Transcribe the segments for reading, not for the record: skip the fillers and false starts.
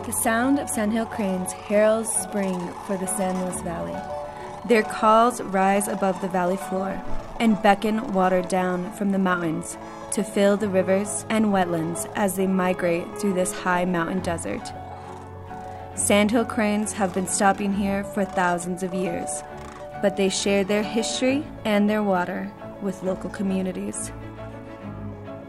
The sound of Sandhill Cranes heralds spring for the San Luis Valley. Their calls rise above the valley floor and beckon water down from the mountains to fill the rivers and wetlands as they migrate through this high mountain desert. Sandhill Cranes have been stopping here for thousands of years, but they share their history and their water with local communities.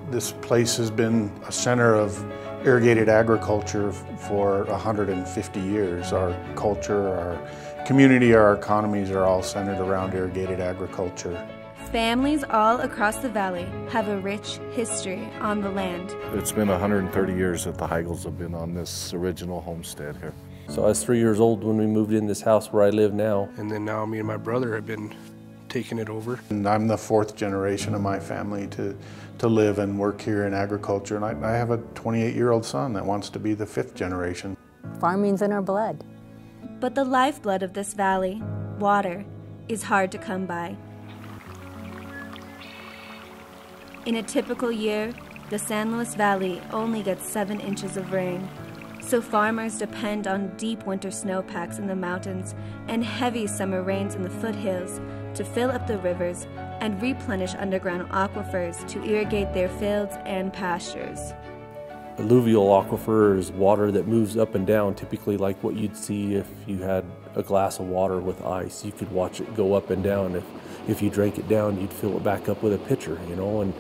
This place has been a center of irrigated agriculture for 150 years. Our culture, our community, our economies are all centered around irrigated agriculture. Families all across the valley have a rich history on the land. It's been 130 years that the Higels have been on this original homestead here. So I was 3 years old when we moved in this house where I live now. And then now me and my brother have been taking it over. And I'm the fourth generation of my family to live and work here in agriculture. And I have a 28-year-old son that wants to be the fifth generation. Farming's in our blood. But the lifeblood of this valley, water, is hard to come by. In a typical year, the San Luis Valley only gets 7 inches of rain. So farmers depend on deep winter snowpacks in the mountains and heavy summer rains in the foothills to fill up the rivers and replenish underground aquifers to irrigate their fields and pastures. Alluvial aquifer is water that moves up and down, typically like what you'd see if you had a glass of water with ice. You could watch it go up and down. If you drank it down, you'd fill it back up with a pitcher, you know. And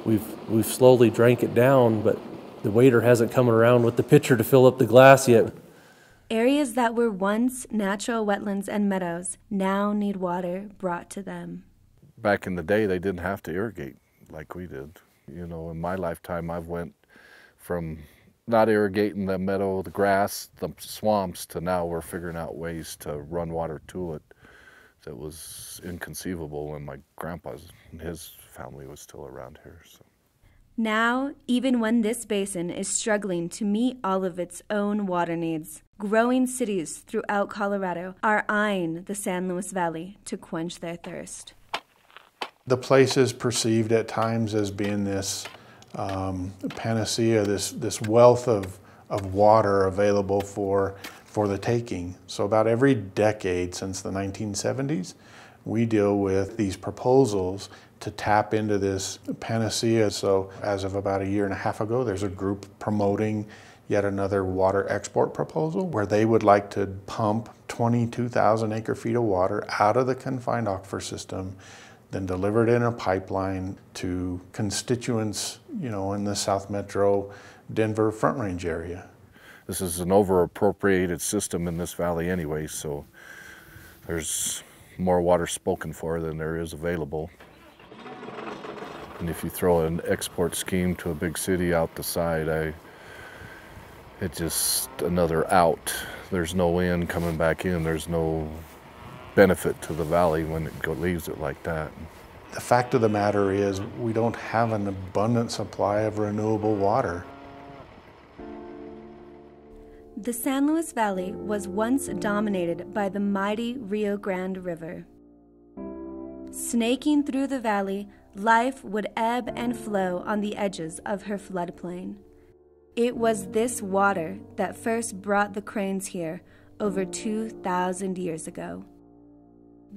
we've slowly drank it down, but the waiter hasn't come around with the pitcher to fill up the glass yet. Areas that were once natural wetlands and meadows now need water brought to them. Back in the day, they didn't have to irrigate like we did. You know, in my lifetime, I've went from not irrigating the meadow, the grass, the swamps, to now we're figuring out ways to run water to it. That was inconceivable when my grandpa's and his family was still around here. So. Now, even when this basin is struggling to meet all of its own water needs, growing cities throughout Colorado are eyeing the San Luis Valley to quench their thirst. The place is perceived at times as being this panacea, this wealth of water available for the taking. So about every decade since the 1970s, we deal with these proposals to tap into this panacea. So as of about 1.5 years ago, there's a group promoting yet another water export proposal where they would like to pump 22,000 acre-feet of water out of the confined aquifer system, then deliver it in a pipeline to constituents, you know, in the South Metro Denver Front Range area. This is an over-appropriated system in this valley anyway, so there's more water spoken for than there is available. And if you throw an export scheme to a big city out the side, it's just another out. There's no in coming back in. There's no benefit to the valley when it leaves it like that. The fact of the matter is we don't have an abundant supply of renewable water. The San Luis Valley was once dominated by the mighty Rio Grande River. Snaking through the valley, life would ebb and flow on the edges of her floodplain. It was this water that first brought the cranes here over 2,000 years ago.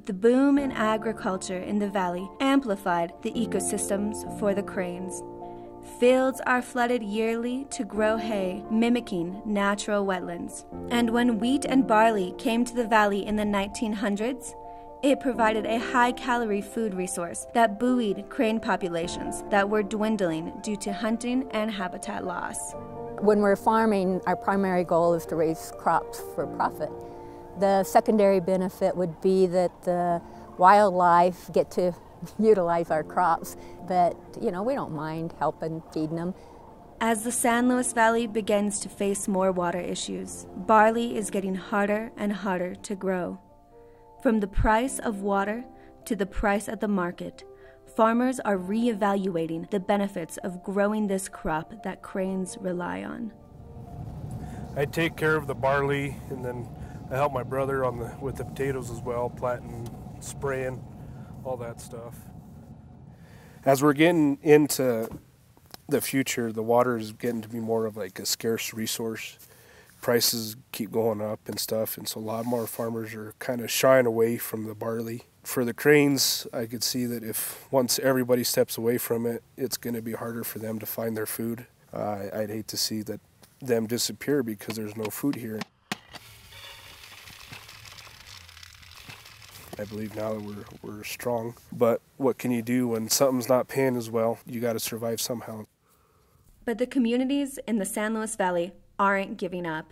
The boom in agriculture in the valley amplified the ecosystems for the cranes. Fields are flooded yearly to grow hay, mimicking natural wetlands. And when wheat and barley came to the valley in the 1900s, it provided a high-calorie food resource that buoyed crane populations that were dwindling due to hunting and habitat loss. When we're farming, our primary goal is to raise crops for profit. The secondary benefit would be that the wildlife get to utilize our crops, but you know, we don't mind helping feeding them. As the San Luis Valley begins to face more water issues, barley is getting harder and harder to grow. From the price of water to the price at the market, farmers are reevaluating the benefits of growing this crop that cranes rely on. I take care of the barley, and then I help my brother with the potatoes as well, planting, spraying, all that stuff. As we're getting into the future, the water is getting to be more of like a scarce resource. Prices keep going up and stuff, and so a lot more farmers are kind of shying away from the barley. For the cranes, I could see that if once everybody steps away from it, it's going to be harder for them to find their food. I'd hate to see that them disappear because there's no food here. I believe now that we're strong, but what can you do when something's not paying as well? You got to survive somehow. But the communities in the San Luis Valley aren't giving up.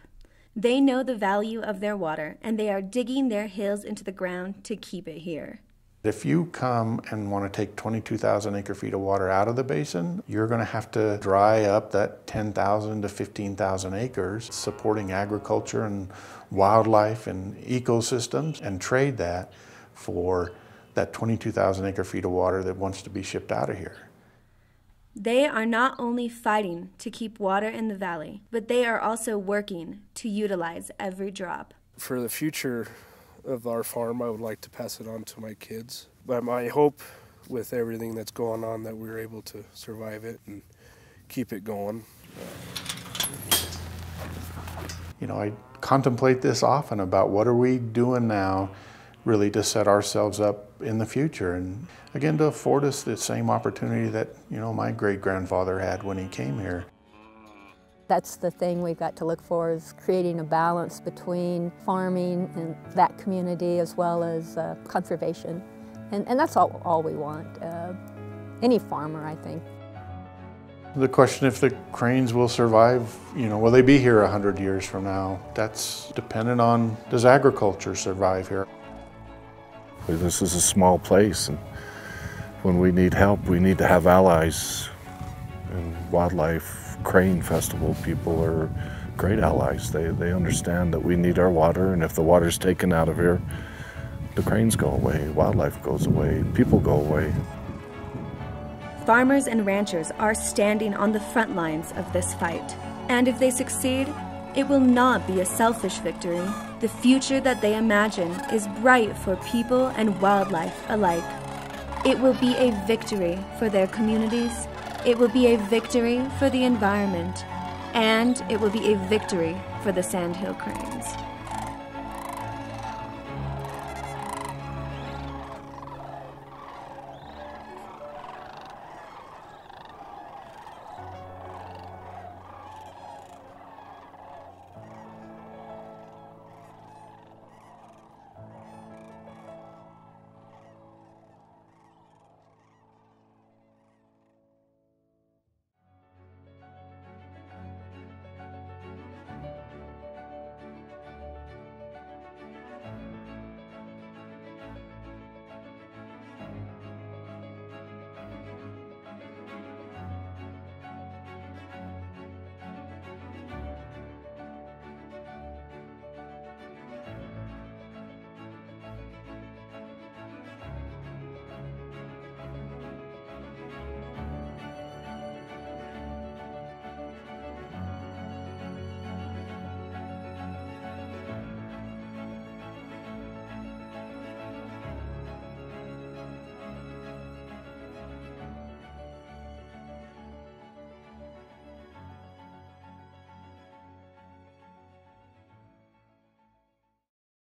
They know the value of their water, and they are digging their heels into the ground to keep it here. If you come and want to take 22,000 acre-feet of water out of the basin, you're going to have to dry up that 10,000 to 15,000 acres, supporting agriculture and wildlife and ecosystems, and trade that for that 22,000 acre-feet of water that wants to be shipped out of here. They are not only fighting to keep water in the valley, but they are also working to utilize every drop. For the future of our farm, I would like to pass it on to my kids. But my hope with everything that's going on that we're able to survive it and keep it going. You know, I contemplate this often about what are we doing now really to set ourselves up in the future, and again to afford us the same opportunity that, you know, my great-grandfather had when he came here. That's the thing we've got to look for, is creating a balance between farming and that community as well as conservation. And that's all we want. Any farmer, I think. The question if the cranes will survive, you know, will they be here 100 years from now? That's dependent on, does agriculture survive here? This is a small place, and when we need help, we need to have allies. And wildlife crane festival people are great allies. They understand that we need our water, and if the water's taken out of here, the cranes go away, wildlife goes away, people go away. Farmers and ranchers are standing on the front lines of this fight. And if they succeed, it will not be a selfish victory. The future that they imagine is bright for people and wildlife alike. It will be a victory for their communities. It will be a victory for the environment. And it will be a victory for the Sandhill Cranes.